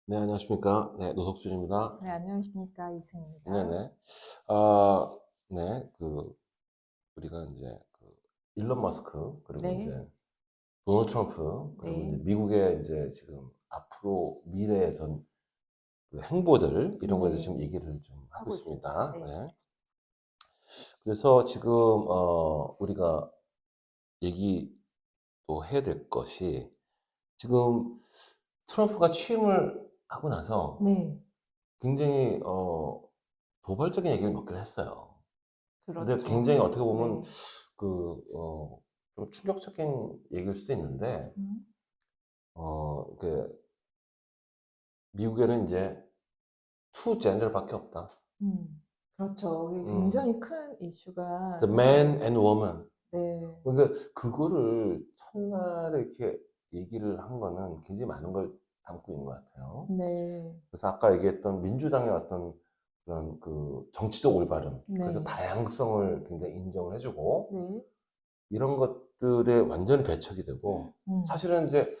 네, 안녕하십니까. 네, 노석준입니다. 네, 안녕하십니까. 이승입니다. 네네. 아, 네, 우리가 이제, 일론 머스크, 그리고 네, 이제, 도널드 트럼프, 그리고 이제, 네, 미국의 이제 지금 앞으로 미래의 그 행보들, 이런 거에 대해서 네. 지금 얘기를 좀 하고 하고 있습니다. 있습니다. 네, 네. 그래서 지금, 우리가 얘기 또 해야 될 것이, 지금 트럼프가 취임을 하고 나서 네, 굉장히, 도발적인 얘기를 몇 개를 했어요. 근데 굉장히 그렇죠. 어떻게 보면 네, 좀 충격적인 얘기일 수도 있는데, 음, 그 미국에는 이제 투 젠더밖에 없다. 그렇죠. 이게 음, 굉장히 큰 이슈가 the 사실, man and woman. 네, 근데 그거를 첫날에 이렇게 얘기를 한 거는 굉장히 많은 걸 담고 있는 것 같아요. 네, 그래서 아까 얘기했던 민주당의 어떤 그런 그 정치적 올바름, 그래서 네, 다양성을 굉장히 인정을 해주고, 네, 이런 것들에 완전히 배척이 되고, 음, 사실은 이제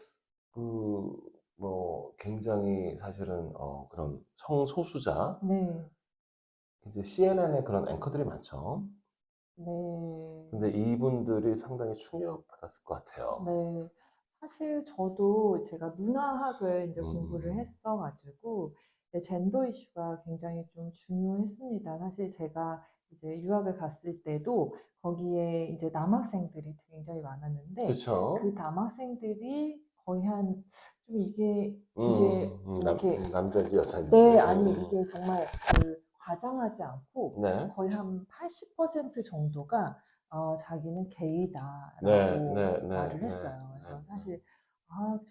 뭐 굉장히 사실은 그런 성소수자, 네, 이제 CNN에 그런 앵커들이 많죠. 네, 근데 이분들이 상당히 충격받았을 것 같아요. 네. 사실 저도 제가 문화학을 이제 음, 공부를 음, 했어가지고 젠더 이슈가 굉장히 좀 중요했습니다. 사실 제가 이제 유학을 갔을 때도 거기에 이제 남학생들이 굉장히 많았는데 그 그쵸? 남학생들이 거의 한 좀 이게 이제 뭐 이렇게 남자인지 여자인지. 네, 아니 이게 정말 그 과장하지 않고 네, 거의 한 80% 정도가 자기는 네, 게이다라고 네, 네, 말을 네, 했어요. 네, 그래서 네. 사실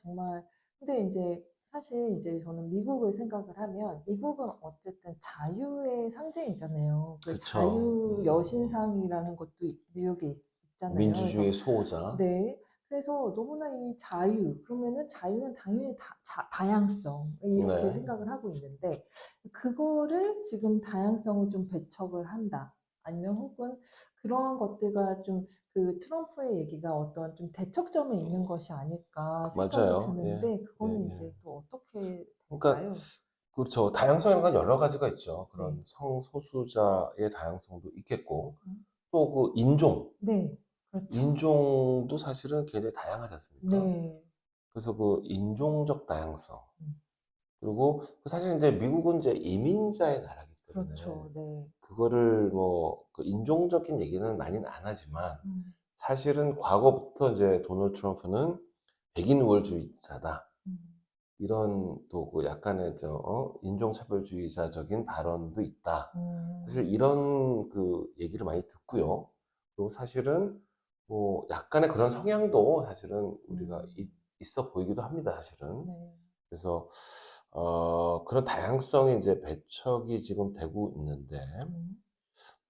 정말 근데 이제 사실 이제 저는 미국을 생각을 하면 미국은 어쨌든 자유의 상징이잖아요. 그 그쵸. 자유 여신상이라는 것도 뉴욕에 있잖아요. 그래서 민주주의 수호자. 네. 그래서 너무나 이 자유, 그러면은 자유는 당연히 다양성, 이렇게 네, 생각을 하고 있는데, 그거를 지금 다양성을 좀 배척을 한다. 아니면 혹은 그러한 것들과 좀 그 트럼프의 얘기가 어떤 좀 대척점에 있는 것이 아닐까 생각이 맞아요. 예, 드는데, 예, 그거는 예. 이제 또 어떻게 그러니까 될까요? 그렇죠. 다양성이라는 건 여러 가지가 있죠. 네. 그런 성소수자의 다양성도 있겠고, 음. 또 그 네. 그렇죠. 인종도 사실은 굉장히 다양하지 않습니까? 네. 그래서 그 인종적 다양성. 음. 그리고 사실 이제 미국은 이제 이민자의 나라기 때문에 그렇죠. 네. 그거를 뭐 그 인종적인 얘기는 많이는 안 하지만 음. 사실은 과거부터 이제 도널드 트럼프는 백인 우월주의자다. 음. 이런 또 그 약간의 인종차별주의자적인 발언도 있다. 사실 음. 이런 그 얘기를 많이 듣고요. 그리고 사실은 뭐 약간의 그런 성향도 사실은 우리가 음. 있어 보이기도 합니다, 사실은. 네. 그래서 그런 다양성이 이제 배척이 지금 되고 있는데, 음.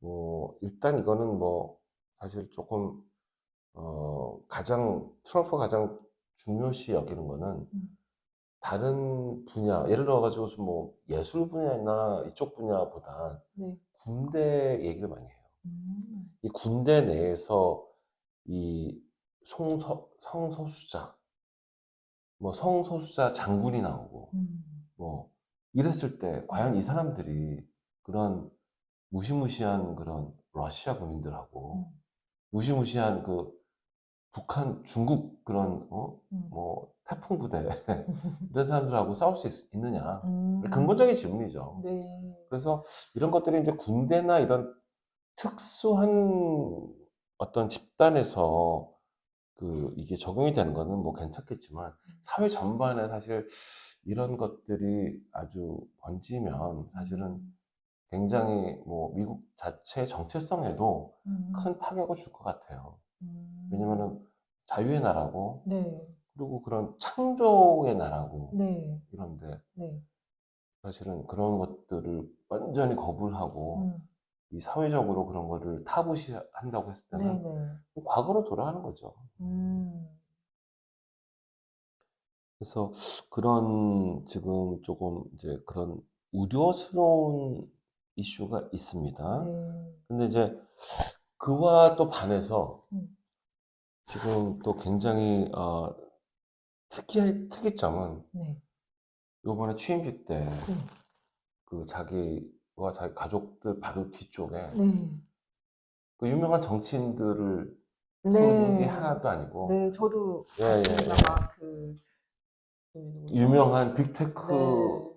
뭐 일단 이거는 뭐 사실 조금 트럼프가 가장 중요시 여기는 거는 음. 다른 분야, 예를 들어가지고 뭐 예술 분야나 이쪽 분야보다 네. 군대 얘기를 많이 해요. 음. 이 군대 내에서 이 성소수자, 뭐 성소수자 장군이 나오고, 음. 뭐 이랬을 때 과연 이 음. 사람들이 그런 무시무시한 그런 러시아 군인들하고 음. 무시무시한 그 북한, 중국 그런 음. 뭐 태풍 부대 이런 사람들하고 싸울 수 있느냐? 음. 근본적인 질문이죠. 네. 그래서 이런 것들이 이제 군대나 이런 특수한 어떤 집단에서 이게 적용이 되는 거는 뭐 괜찮겠지만 사회 전반에 사실 이런 것들이 아주 번지면 사실은 음. 굉장히 뭐 미국 자체 정체성에도 음. 큰 타격을 줄 것 같아요. 음. 왜냐면은 자유의 나라고 네. 그리고 그런 창조의 나라고 네. 이런데 네. 사실은 그런 것들을 완전히 거부를 하고 음. 이 사회적으로 그런 거를 타부시한다고 했을 때는 네네. 과거로 돌아가는 거죠. 음. 그래서 그런 지금 조금 이제 그런 우려스러운 이슈가 있습니다. 네. 근데 이제 그와 또 반해서 음. 지금 또 굉장히 특이점은 네. 요번에 취임식 때 네. 그 자기와 자기 가족들 바로 뒤쪽에 네. 그 유명한 정치인들을 세운 게 네. 하나도 아니고 네, 저도 예, 예, 봤습니다. 예. 막 그 누구죠? 유명한 네. 빅테크의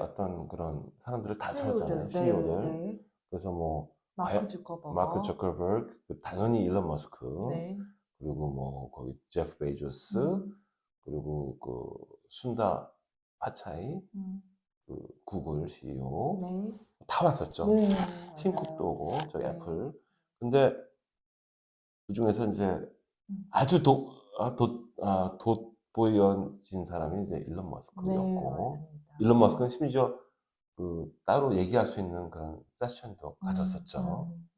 어떤 그런 사람들을 다 세웠잖아요. CEO들. 네, CEO들. 네. 그래서 뭐 마크 마크 주커버거. zuckerberg, 당연히 일론 머스크, 네. 그리고 뭐 거기 제프 베이조스, 음, 그리고 그 순다 파차이, 음. 그 구글 CEO 네. 다 왔었죠. 네, 팀 쿡도 맞아요. 오고 저희 네. 애플. 근데 그 중에서 이제 음. 아주 돋보여진 사람이 이제 일론 네, 머스크였고, 맞습니다. 일론 머스크는 심지어 그 따로 얘기할 수 있는 그런 세션도 가졌었죠. 네,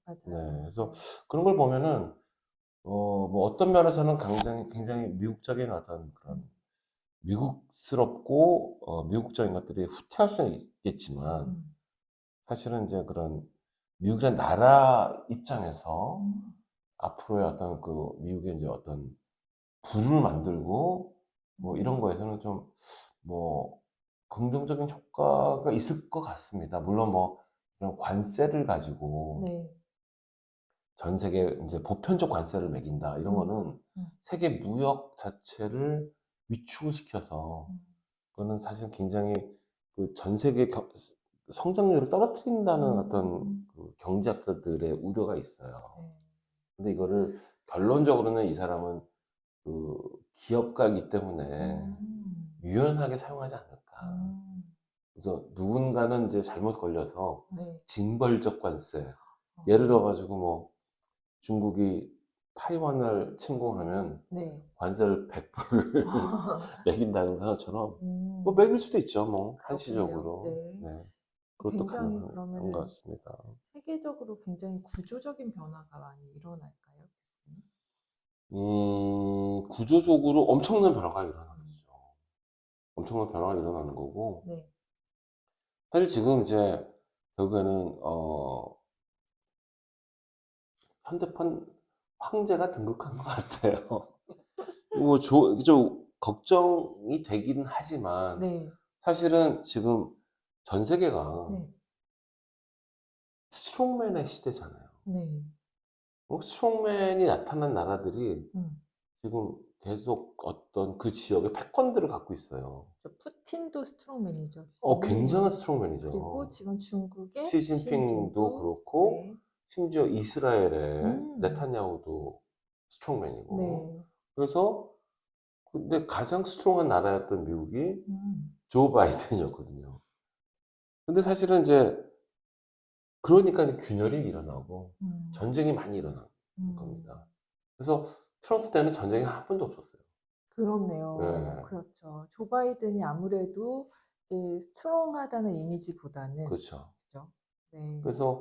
맞아요. 그래서 네. 그런 걸 보면은 뭐 어떤 면에서는 굉장히 미국적인 어떤 그런 음, 미국스럽고 미국적인 것들이 후퇴할 수는 있겠지만 음, 사실은 이제 그런 미국이라는 나라 입장에서 음, 앞으로의 어떤 그 미국의 이제 어떤 부를 만들고 뭐 이런 음. 거에서는 좀 뭐 긍정적인 효과가 있을 것 같습니다. 물론 뭐 이런 관세를 가지고 네. 전 세계 이제 보편적 관세를 매긴다 이런 음, 거는 음, 세계 무역 자체를 위축을 시켜서 음, 그거는 사실 굉장히 그 전 세계 성장률을 떨어뜨린다는 어떤 음. 그 경제학자들의 우려가 있어요. 네. 근데 이거를 결론적으로는 이 사람은 그 기업가이기 때문에 음, 유연하게 사용하지 않을까. 음. 그래서 누군가는 이제 잘못 걸려서 네. 징벌적 관세. 어, 예를 들어가지고 뭐 중국이 타이완을 침공하면 네. 관세를 100%를 매긴다는 것처럼 뭐 음, 매길 수도 있죠. 뭐 그렇군요. 한시적으로. 네. 네. 그것도 굉장히 가능한 것 그러면은 같습니다. 세계적으로 굉장히 구조적인 변화가 많이 일어날까요? 교수님? 구조적으로 엄청난 변화가 일어나겠죠. 음, 엄청난 변화가 일어나는 거고, 네. 사실 지금 이제 결국에는 현대판 황제가 등극한 것 같아요. 뭐 좀 걱정이 되긴 하지만 네. 사실은 지금 전 세계가 네. 스트롱맨의 시대잖아요. 네. 스트롱맨이 나타난 나라들이 음. 지금 계속 어떤 그 지역의 패권들을 갖고 있어요. 저 푸틴도 스트롱맨이죠, 교수님. 굉장한 그리고 스트롱맨이죠. 지금 중국의 시진핑도 시진핑도 그렇고 네. 심지어 이스라엘의 음. 네타냐후도 스트롱맨이고. 네. 그래서 근데 가장 스트롱한 나라였던 미국이 음. 조 바이든이었거든요. 근데 사실은 이제 그러니까 이제 균열이 일어나고 음. 전쟁이 많이 일어난 음. 겁니다. 그래서 트럼프 때는 전쟁이 한 번도 없었어요. 그렇네요. 네, 그렇죠. 조 바이든이 아무래도 스트롱하다는 이미지보다는 그렇죠. 그죠? 네. 그래서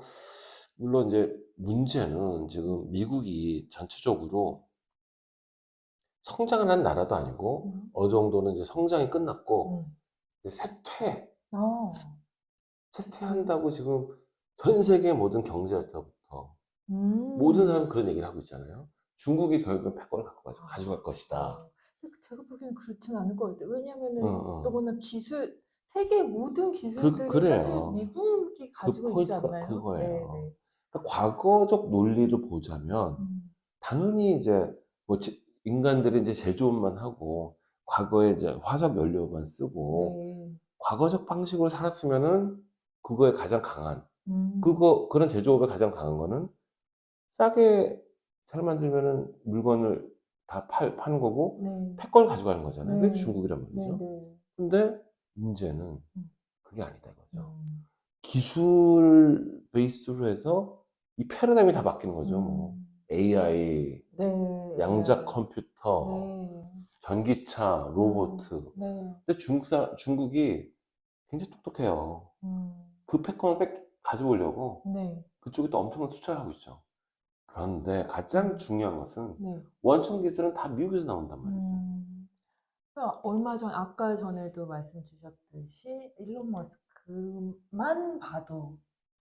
물론 이제 문제는 지금 미국이 전체적으로 성장을 한 나라도 아니고 음. 어느 정도는 이제 성장이 끝났고 음. 이제 어. 세태. 쇠퇴한다고 지금 전 세계 모든 경제학자부터 모든 음. 사람이 그런 얘기를 하고 있잖아요. 중국이 결국은 패권을 아. 가져갈 것이다. 근데 제가 보기에는 그렇진 않을 것 같아요. 응, 왜냐면은 응. 더구나 세계 모든 기술들이 사실 그래요. 미국이 그 가지고 있지 포인트가 않나요? 그거예요. 네네. 그러니까 과거적 논리를 보자면 음. 당연히 이제 뭐 인간들이 이제 제조업만 하고 과거에 이제 화석 연료만 쓰고 네. 과거적 방식으로 살았으면은 그거에 가장 강한 음. 그런 제조업에 가장 강한 거는 싸게 잘 만들면은 물건을 다 파는 거고 네. 패권을 가져가는 거잖아요. 그게 네. 중국이란 말이죠. 네네. 근데 인제는 음. 그게 아니다 이거죠. 음. 기술 베이스로 해서 이 패러다임이 다 바뀌는 거죠. 뭐 음. AI, 네. 양자 AI. 컴퓨터, 네. 전기차, 로봇. 네. 근데 중국이 굉장히 똑똑해요. 음. 그 패권을 가져오려고 네. 그쪽에 또 엄청난 투자를 하고 있죠. 그런데 가장 음. 중요한 것은 네. 원천 기술은 다 미국에서 나온단 말이죠. 음. 그러니까 얼마 전 아까 전에도 말씀 주셨듯이 일론 머스크만 봐도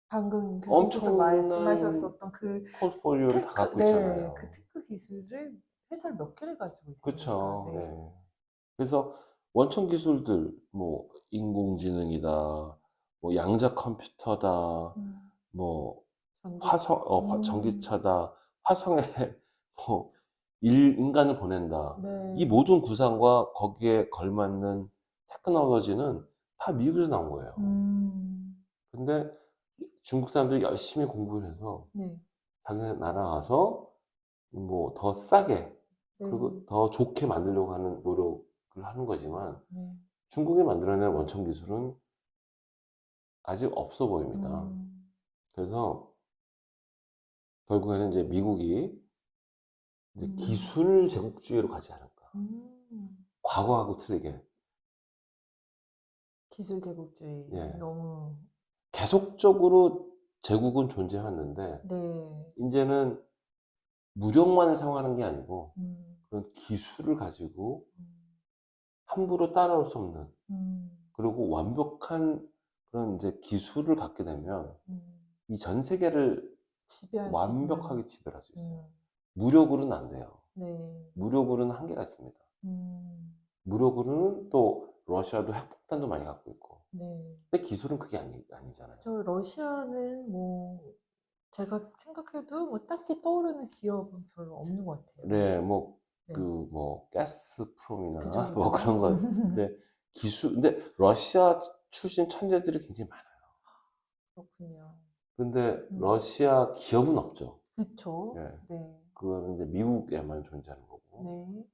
방금 교수님께서 엄청난 말씀하셨었던 그 포트폴리오를 다 테크 갖고 네. 그 있잖아요. 테크 기술을 회사를 몇 개를 가지고 있으니까. 그렇죠. 네. 네. 그래서 원천 기술들, 뭐, 인공지능이다, 뭐, 양자 컴퓨터다, 뭐, 전기차. 전기차다, 화성에 뭐, 인간을 보낸다. 이 네. 모든 구상과 거기에 걸맞는 테크놀로지는 다 미국에서 나온 거예요. 근데 중국 사람들이 열심히 공부를 해서 네. 자기네 나라 가서 뭐 더 싸게 네. 그리고 더 좋게 만들려고 하는 노력을 하는 거지만 네. 중국이 만들어낸 원천 기술은 아직 없어 보입니다. 그래서 결국에는 이제 미국이 이제 기술 제국주의로 가지 않을까. 과거하고 틀리게. 기술 제국주의. 예. 너무. 계속적으로 제국은 존재했는데 네. 이제는 무력만을 사용하는 게 아니고 음. 그런 기술을 가지고 함부로 따라올 수 없는 그리고 완벽한 그런 이제 기술을 갖게 되면 이 전 세계를 지배할 수 완벽하게 있는. 지배할 수 있어요. 음. 무력으로는 안 돼요. 네. 무력으로는 한계가 있습니다. 음. 무력으로는 또 러시아도 핵폭탄도 많이 갖고 있고. 네. 근데 기술은 그게 아니잖아요. 저 러시아는 뭐 제가 생각해도 뭐 딱히 떠오르는 기업은 별로 없는 것 같아요. 네, 뭐, 네. 뭐, 가스프롬이나 그죠, 뭐 그죠. 그런 거. 근데 근데 러시아 출신 천재들이 굉장히 많아요. 그렇군요. 근데 러시아 기업은 없죠. 그쵸. 예. 네. 그거는 이제 미국에만 존재하는 거고. 네.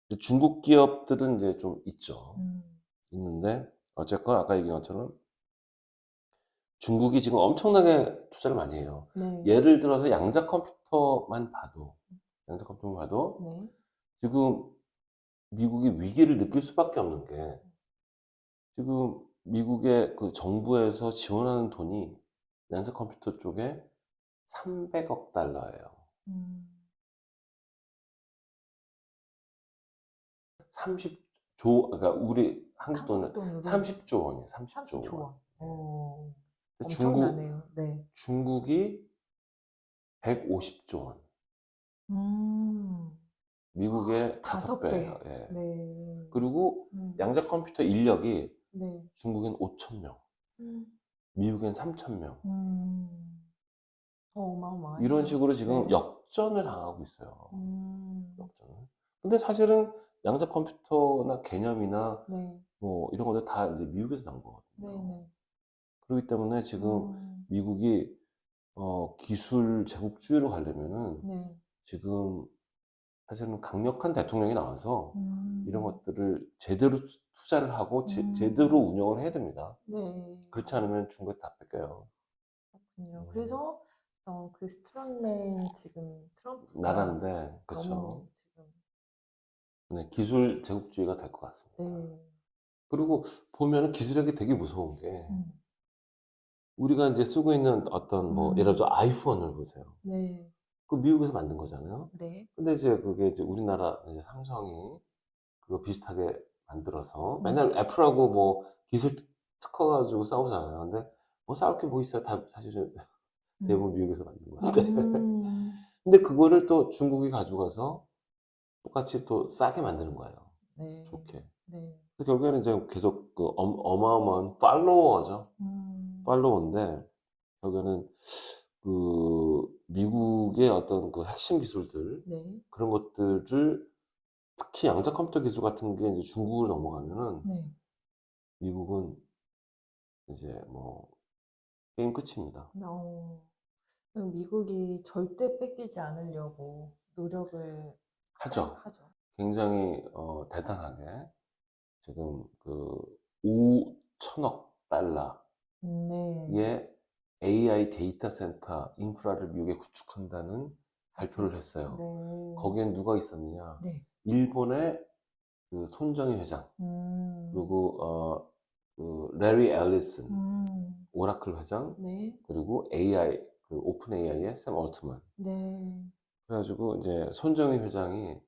이제 중국 기업들은 이제 좀 있죠. 음. 있는데, 어쨌건 아까 얘기한 것처럼 중국이 지금 엄청나게 투자를 많이 해요. 네. 예를 들어서 양자 컴퓨터만 봐도, 네. 지금 미국이 위기를 느낄 수밖에 없는 게 지금 미국의 그 정부에서 지원하는 돈이 양자 컴퓨터 쪽에 300억 달러예요. 음. 30조, 그러니까 우리 한국 돈은 한국 돈으로 30조 원이에요. 30조 30조 원. 원. 오. 근데 엄청나네요. 네. 중국이 150조 원. 음. 미국의 다섯 5배예요. 배. 예. 네. 그리고 양자 컴퓨터 인력이 네. 중국엔 5천 명, 음. 미국엔 3천 명. 어마어마하네요. 이런 식으로 지금 네. 역전을 당하고 있어요. 음. 역전을. 근데 사실은 양자 컴퓨터나 개념이나 네. 뭐 이런 것들 다 이제 미국에서 나온 거거든요. 네네. 그렇기 때문에 지금 미국이 기술 제국주의로 가려면은 네. 지금 사실은 강력한 대통령이 나와서 이런 음. 것들을 제대로 투자를 하고 제대로 운영을 해야 됩니다. 네. 그렇지 않으면 중국에 다 뺏겨요. 그렇군요. 그래서 그 스트롱맨 지금 트럼프가 나라인데, 그렇죠. 너무 지금. 네, 기술 제국주의가 될 것 같습니다. 네. 그리고 보면은 기술력이 되게 무서운 게 음. 우리가 이제 쓰고 있는 어떤 뭐 예를 들어 아이폰을 보세요. 네. 그 미국에서 만든 거잖아요. 네. 근데 이제 그게 이제 우리나라 이제 삼성이 그거 비슷하게 만들어서 네. 맨날 애플하고 뭐 기술 특허 가지고 싸우잖아요. 근데 뭐 싸울 게 뭐 있어요. 다 사실은 대부분 미국에서 만든 건데. 근데 그거를 또 중국이 가져가서 똑같이 또 싸게 만드는 거예요. 네. 좋게. 네. 그래서 결국에는 이제 계속 그 어마어마한 팔로워죠. 팔로워인데 결국에는 그 미국의 어떤 그 핵심 기술들 네. 그런 것들을 특히 양자 컴퓨터 기술 같은 게 이제 중국으로 넘어가면은 네. 미국은 이제 뭐 게임 끝입니다. 그럼 미국이 절대 뺏기지 않으려고 노력을 하죠. 하죠. 굉장히 대단하게 지금 그 5천억 달러의 네. AI 데이터 센터 인프라를 미국에 구축한다는 발표를 했어요. 네. 거기엔 누가 있었느냐? 네. 일본의 그 손정희 회장, 그리고 그 레리 앨리슨, 오라클 회장, 네. 그리고 AI, 그 오픈 AI의 샘 올트만. 네. 그래가지고 이제 손정희 회장이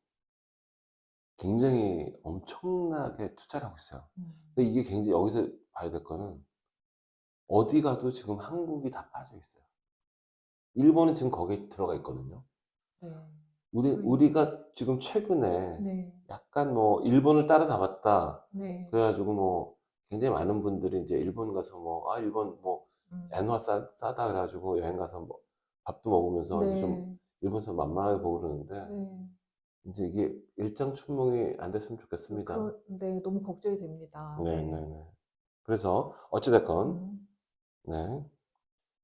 굉장히 엄청나게 투자를 하고 있어요. 근데 이게 굉장히 여기서 봐야 될 거는 어디 가도 지금 한국이 다 빠져 있어요. 일본은 지금 거기에 들어가 있거든요. 네. 수익. 우리가 지금 최근에 네. 약간 뭐 일본을 따라잡았다. 네. 그래가지고 뭐 굉장히 많은 분들이 이제 일본 가서 뭐, 아, 일본 뭐 음. 엔화 싸다 그래가지고 여행 가서 뭐 밥도 먹으면서 이제 좀 네. 일본에서 만만하게 보고 그러는데 네. 이제 이게 일장춘몽이 안 됐으면 좋겠습니다. 네, 너무 걱정이 됩니다. 네, 네. 네, 네. 그래서 어찌됐건, 음. 네.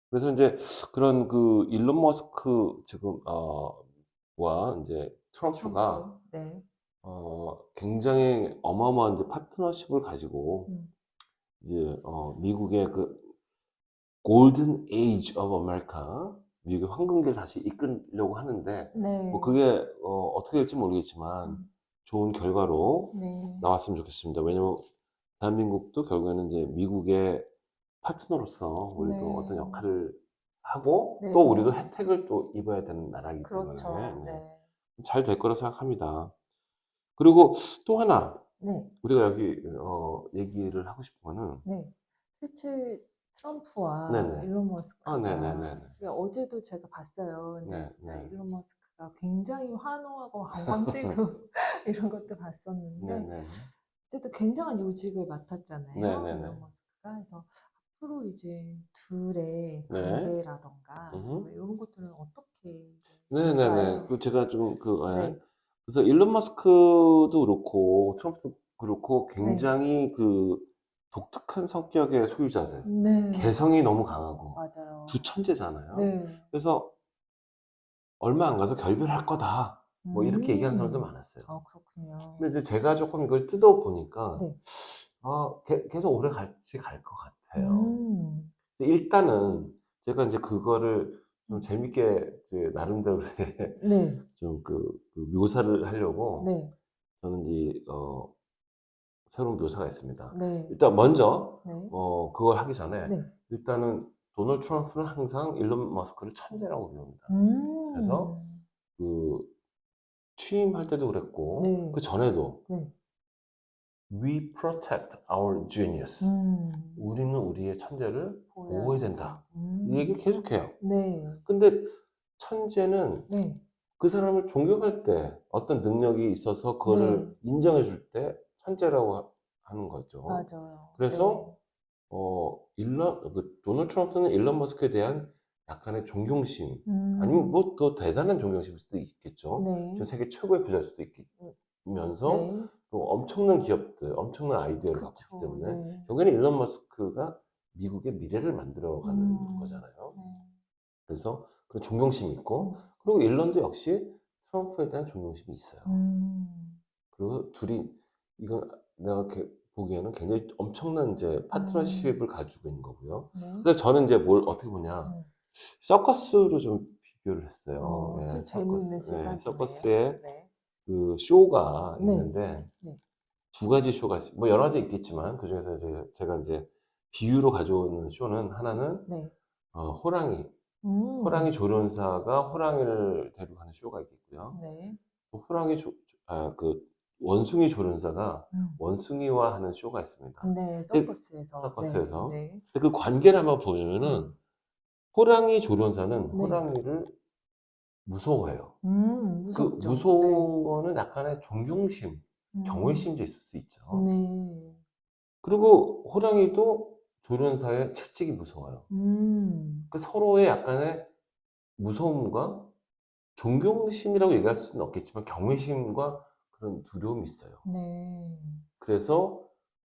그래서 이제 그런 그 일론 머스크 지금 와 이제 트럼프가 트럼프. 네. 굉장히 어마어마한 이제 파트너십을 가지고 음. 이제 미국의 그 골든 에이지 오브 아메리카, 미국의 황금기를 다시 이끌려고 하는데 뭐 네. 그게 어떻게 될지 모르겠지만 음. 좋은 결과로 네. 나왔으면 좋겠습니다. 왜냐면 대한민국도 결국에는 이제 미국의 파트너로서 우리도 어떤 네. 역할을 하고 또 우리도 네. 혜택을 또 입어야 되는 나라이기 때문에 그렇죠. 네. 잘 될 거라 생각합니다. 그리고 또 하나 네. 우리가 여기 얘기를 하고 싶은 거는 네. 실제 트럼프와 네네. 일론 네네네네. 머스크가 이게 어제도 제가 봤어요. 근데 네, 진짜 네. 일론 머스크가 굉장히 환호하고 왕광 뛰고 이런 것도 봤었는데 네네네. 어쨌든 굉장한 요직을 맡았잖아요. 네네네. 일론 머스크가. 그래서 앞으로 이제 둘의 네. 관계라던가 음흠. 뭐 이런 것들은 어떻게 네네네. 될까요? 그 제가 좀 예. 네. 그래서 일론 머스크도 그렇고 트럼프도 그렇고 네. 굉장히 그 독특한 성격의 소유자들, 네. 개성이 너무 강하고 두 맞아요. 천재잖아요. 네. 그래서 얼마 안 가서 결별할 거다. 뭐 이렇게 얘기하는 사람도 음. 많았어요. 그렇군요. 근데 이제 제가 조금 이걸 뜯어 보니까 네. 계속 오래 같이 갈 것 같아요. 음. 일단은 제가 이제 그거를 좀 음. 재밌게 이제 나름대로의 네. 좀 그 묘사를 하려고 네. 저는 이 새로운 묘사가 있습니다. 네. 일단 먼저 네. 그걸 하기 전에 네. 일단은 도널드 트럼프는 항상 일론 머스크를 천재라고 부릅니다. 그래서 음. 그 취임할 때도 그랬고 네. 그 전에도 네. We protect our genius. 음. 우리는 우리의 천재를 보호해야 보호해야 된다. 된다. 이 얘기를 계속해요. 네. 근데 천재는 네. 그 사람을 존경할 때 어떤 능력이 있어서 그거를 네. 인정해 줄 때 천재라고 하는 거죠. 맞아요. 네. 그래서 도널드 트럼프는 일론 머스크에 대한 약간의 존경심, 아니면 음. 뭐 더 대단한 존경심일 수도 있겠죠. 지금 네. 세계 최고의 부자일 수도 있면서 네. 또 엄청난 기업들, 엄청난 아이디어를 갖고 있기 그쵸. 때문에 네. 결국에는 일론 머스크가 미국의 미래를 만들어가는 음. 거잖아요. 네. 그래서 그런 존경심이 있고, 음. 그리고 일론도 역시 트럼프에 대한 존경심이 있어요. 음. 그리고 둘이 이건 내가 이렇게 보기에는 굉장히 엄청난 이제 파트너십을 가지고 있는 거고요. 네. 그래서 저는 이제 뭘 어떻게 보냐, 음. 서커스로 좀 비교를 했어요. 아주 예, 재미있는 서커스. 예, 시각이네요. 서커스에 네. 그 쇼가 네. 있는데 네. 두 가지 쇼가 뭐 여러 가지 있겠지만 그중에서 제가 이제 비유로 가져오는 쇼는 하나는 네. 호랑이 음. 조련사가 호랑이를 데려가는 쇼가 있겠고요. 네. 또 그 원숭이 조련사가 음. 원숭이와 하는 쇼가 있습니다. 네. 근데 서커스에서. 네. 서커스에서. 네. 근데 그 관계를 한번 보면은 호랑이 조련사는 네. 호랑이를 무서워해요. 그 무섭죠. 네. 무서운 거는 약간의 존경심, 음. 경외심도 있을 수 있죠. 네. 그리고 호랑이도 조련사의 채찍이 무서워요. 음. 그 서로의 약간의 무서움과 존경심이라고 얘기할 수는 없겠지만 경외심과 그런 두려움이 있어요. 네. 그래서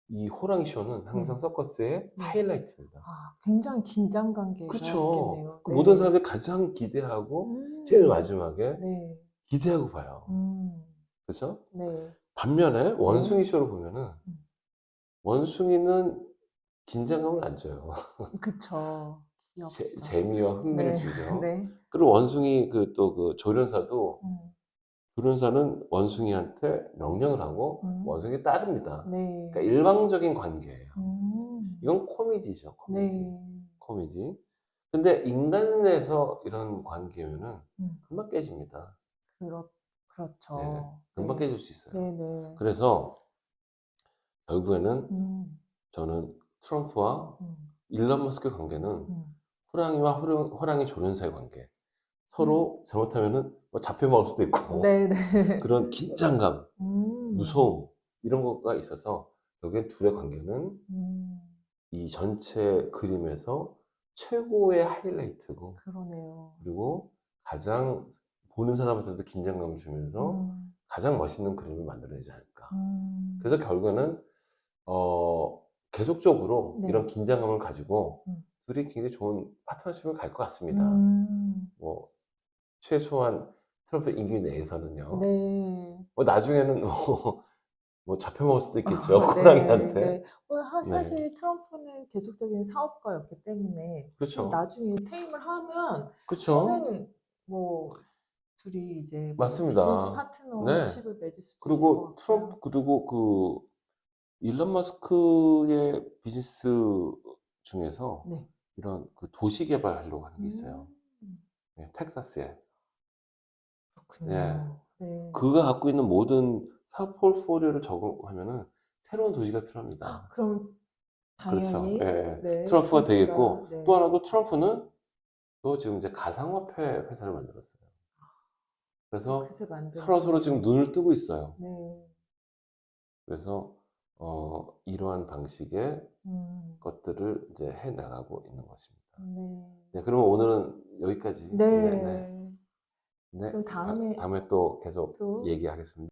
이 호랑이 쇼는 항상 네. 서커스의 네. 하이라이트입니다. 굉장히 긴장 관계가 그렇죠. 있겠네요. 그 모든 네. 사람들이 가장 기대하고 제일 음. 마지막에 네. 기대하고 봐요. 음. 그렇죠? 네. 반면에 네. 원숭이 쇼를 보면은 음. 원숭이는 긴장감을 안 줘요. 그쵸. 귀엽죠. 재미와 흥미를 네. 주죠. 네. 그리고 원숭이 그 조련사도 음. 조련사는 원숭이한테 명령을 하고 음. 원숭이 따릅니다. 네. 그러니까 일방적인 관계예요. 음. 이건 코미디죠, 코미디. 네. 코미디. 근데 인간에서 이런 관계면은 음. 금방 깨집니다. 예, 그렇죠. 금방 네. 깨질 수 있어요. 네네. 그래서 결국에는 음. 저는 트럼프와 음. 일론 머스크 관계는 음. 호랑이와 호랑이 조련사의 관계. 음. 서로 잘못하면은 뭐 잡혀 먹을 수도 있고 네네. 그런 긴장감, 음. 무서움 이런 거가 있어서 결국엔 둘의 관계는 음. 이 전체 그림에서 최고의 하이라이트고 그러네요. 그리고 가장 보는 사람한테도 긴장감을 주면서 음. 가장 멋있는 그림을 만들어내지 않을까. 음. 그래서 결국에는 계속적으로 네. 이런 긴장감을 가지고 음. 둘이 굉장히 좋은 파트너십을 갈 것 같습니다. 음. 뭐 최소한 트럼프 임기 내에서는요. 네. 나중에는 뭐 잡혀먹을 수도 있겠죠. 네. 호랑이한테. 네. 네. 사실 트럼프는 계속적인 사업가였기 때문에 혹시 그렇죠. 나중에 퇴임을 하면 그렇죠. 저는 뭐 둘이 이제 뭐 비즈니스 맞습니다. 네. 파트너십을 맺을 수도 있을 것 그리고 트럼프 같고요. 그리고 그 일론 머스크의 비즈니스 중에서 네. 이런 그 도시 개발하려고 하는 게 있어요. 음. 네, 텍사스에. 예. 그렇군요. 네. 그가 갖고 있는 모든 사업 포트폴리오를 적용하면은 새로운 도시가 필요합니다. 그럼 그렇죠. 당연히 예. 네, 트럼프가 트럼프가 되겠고 또 네. 하나도 트럼프는 또 지금 이제 가상화폐 회사를 만들었어요. 또 그래서 그새 서로서로 지금 만들었군요. 눈을 뜨고 있어요. 네. 그래서 이러한 방식의 음. 것들을 이제 해 나가고 있는 것입니다. 네. 네, 그러면 오늘은 여기까지. 네, 네. 네. 네. 그럼 다음에 다음에 또 계속 또 얘기하겠습니다.